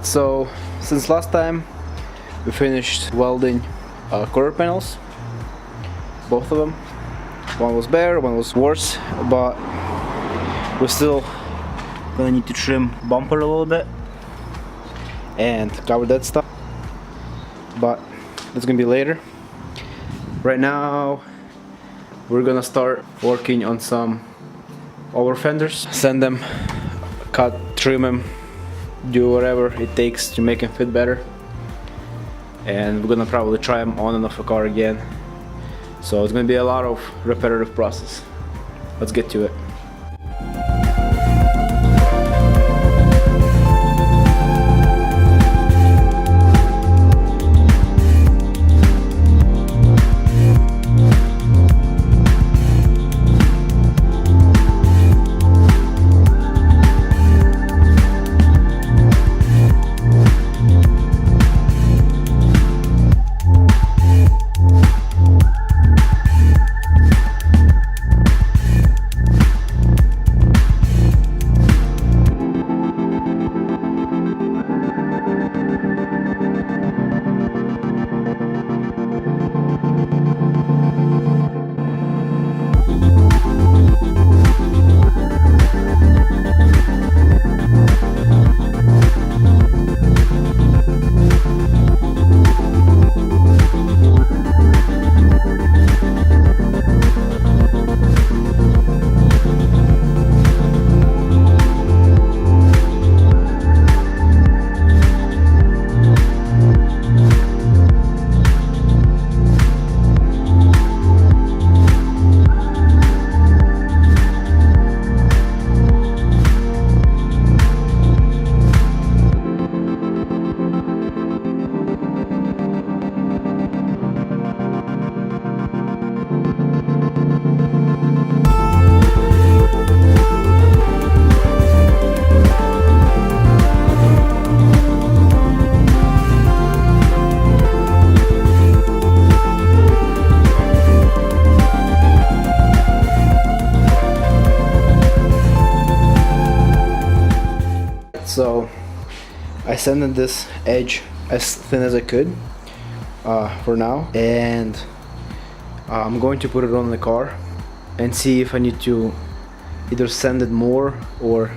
Alright, so since last time we finished welding quarter panels, both of them. One was better, one was worse, but we're still gonna need to trim bumper a little bit and cover that stuff, but that's gonna be later. Right now we're gonna start working on some over fenders, sand them, cut, trim them, do whatever it takes to make them fit better, and we're gonna probably try them on and off a car again. So it's gonna be a lot of repetitive process. Let's get to it. So I sanded this edge as thin as I could for now, and I'm going to put it on the car and see if I need to either sand it more or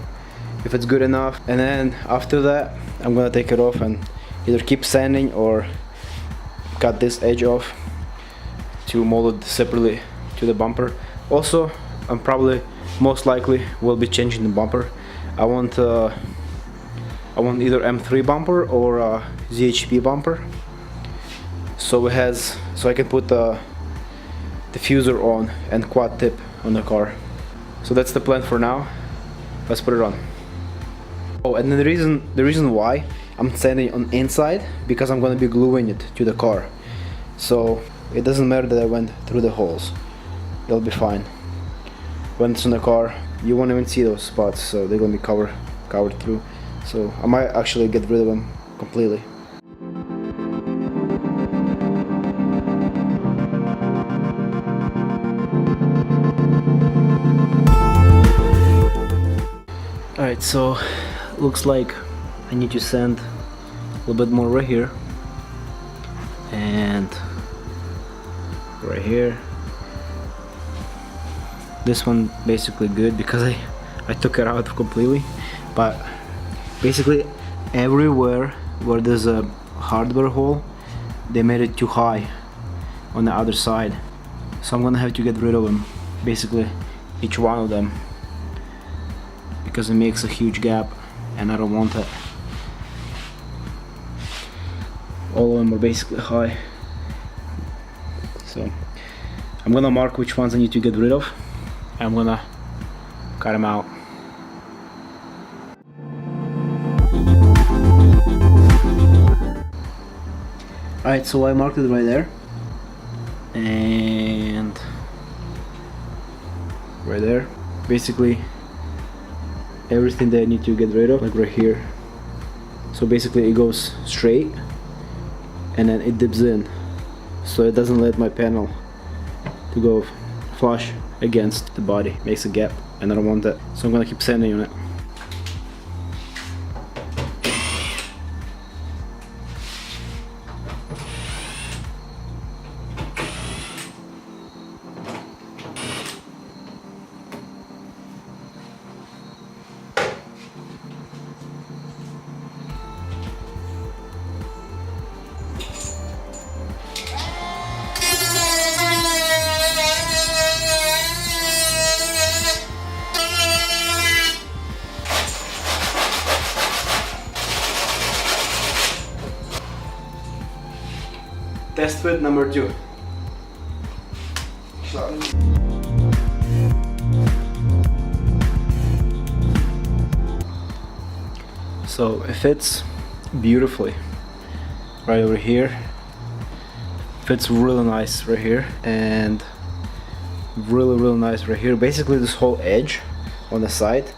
if it's good enough, and then after that I'm gonna take it off and either keep sanding or cut this edge off to mold it separately to the bumper. Also, I'm probably most likely will be changing the bumper. I want either M3 bumper or a ZHP bumper, so I can put the diffuser on and quad tip on the car. So that's the plan for now. Let's put it on. Oh, and then the reason why I'm sanding on inside, because I'm gonna be gluing it to the car, so it doesn't matter that I went through the holes. It'll be fine. When it's on the car, you won't even see those spots, so they're gonna be covered through. So I might actually get rid of them completely. Alright, so looks like I need to sand a little bit more right here and right here. This one basically good because I took it out completely, but basically everywhere where there's a hardware hole, they made it too high on the other side, so I'm gonna have to get rid of them, basically each one of them, because it makes a huge gap and I don't want that. All of them are basically high, so I'm gonna mark which ones I need to get rid of. I'm gonna cut them out. Alright, so I marked it right there and right there. Basically everything that I need to get rid of, like right here. So basically it goes straight and then it dips in, so it doesn't let my panel to go flush against the body, makes a gap, and I don't want that, so I'm gonna keep sanding on it. Test fit number 2. So it fits beautifully right over here. Fits really nice right here, and really nice right here. Basically this whole edge on the side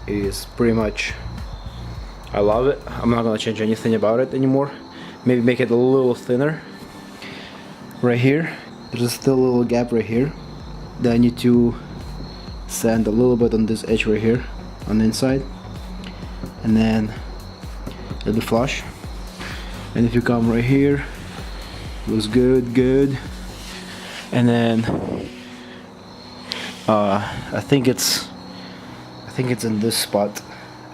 is pretty much, I love it. I'm not gonna change anything about it anymore. Maybe make it a little thinner right here. There's still a little gap right here that I need to sand a little bit on this edge right here on the inside, and then it'll be flush. And if you come right here, looks good. And then I think it's in this spot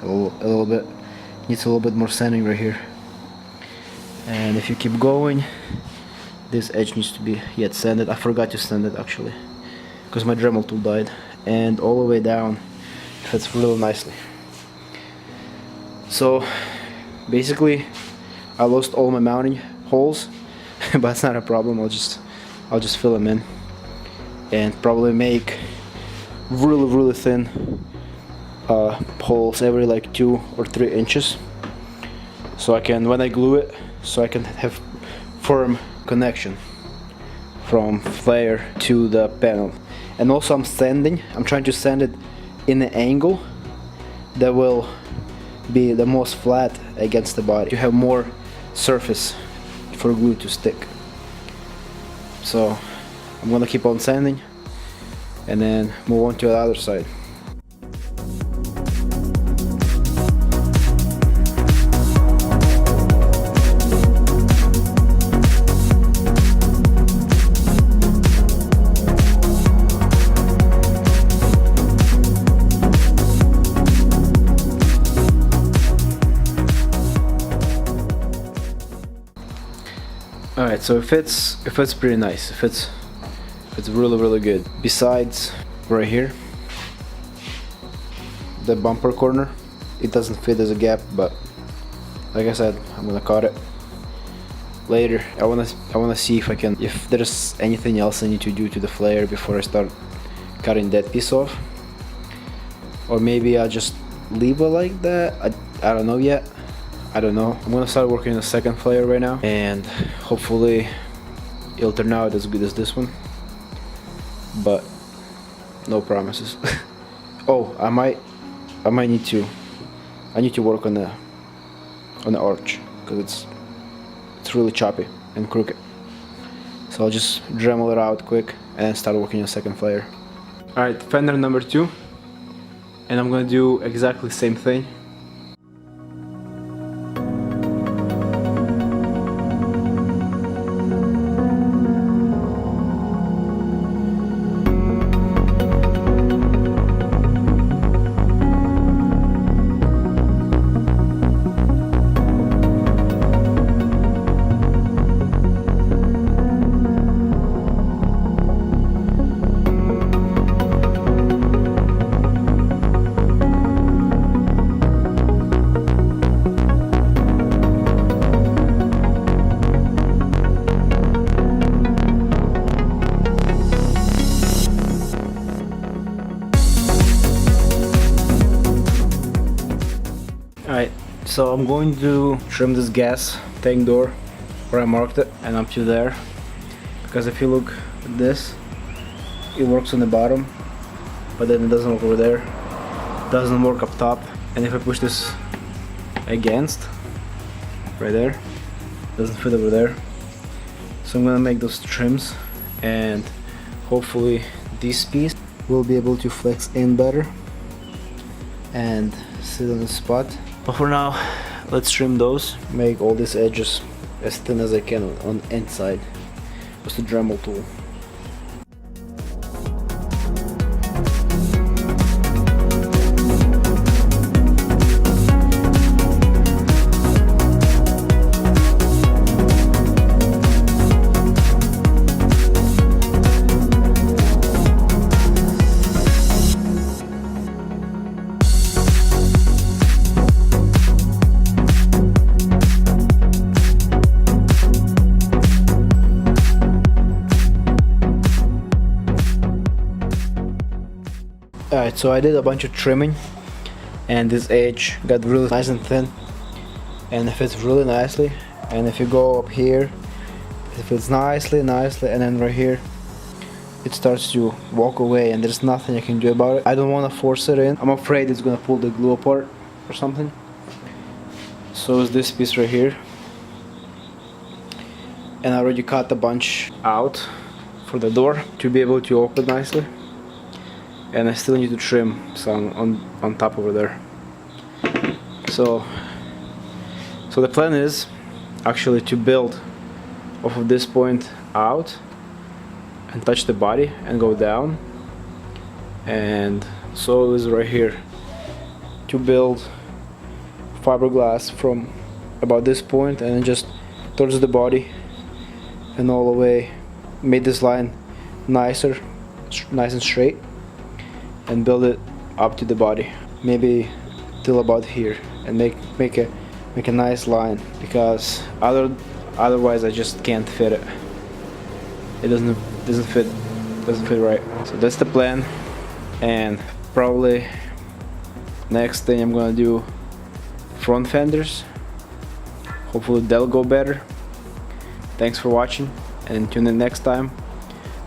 a little bit. Needs a little bit more sanding right here. And if you keep going, this edge needs to be yet sanded. I forgot to sand it actually, because my Dremel tool died. And all the way down, it fits really nicely. So basically, I lost all my mounting holes, but it's not a problem. I'll just fill them in, and probably make really thin holes every like 2 or 3 inches, so I can, when I glue it, so I can have firm connection from flare to the panel. And also I'm trying to sand it in an angle that will be the most flat against the body, to have more surface for glue to stick. So I'm gonna keep on sanding and then move on to the other side. Alright, so it fits pretty nice. It fits really good. Besides right here, the bumper corner, it doesn't fit as a gap, but like I said, I'm gonna cut it later. I wanna see if there's anything else I need to do to the flare before I start cutting that piece off, or maybe I'll just leave it like that. I don't know yet. I don't know. I'm gonna start working on the second flare right now, and hopefully it'll turn out as good as this one, but no promises. Oh, I need to work on the arch, because it's really choppy and crooked. So I'll just Dremel it out quick and then start working on the second flare. Alright, fender number 2, and I'm gonna do exactly the same thing. Alright, so I'm going to trim this gas tank door where I marked it and up to there, because if you look at this, it works on the bottom, but then it doesn't work over there, doesn't work up top. And if I push this against right there, it doesn't fit over there. So I'm gonna make those trims, and hopefully this piece will be able to flex in better and sit on the spot. But for now, let's trim those, make all these edges as thin as I can on the inside with the Dremel tool. Alright, so I did a bunch of trimming and this edge got really nice and thin and it fits really nicely. And if you go up here, it fits nicely and then right here it starts to walk away and there's nothing I can do about it. I don't want to force it in. I'm afraid it's gonna pull the glue apart or something. So is this piece right here, and I already cut a bunch out for the door to be able to open nicely, and I still need to trim some on top over there. So the plan is actually to build off of this point out and touch the body and go down, and so is right here to build fiberglass from about this point and then just towards the body and all the way, made this line nice and straight, and build it up to the body, maybe till about here, and make a nice line, because otherwise I just can't fit it. It doesn't fit right. So that's the plan, and probably next thing I'm gonna do front fenders. Hopefully they'll go better. Thanks for watching, and tune in next time.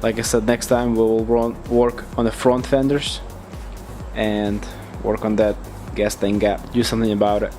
Like I said, next time we'll work on the front fenders and work on that gas tank gap, do something about it.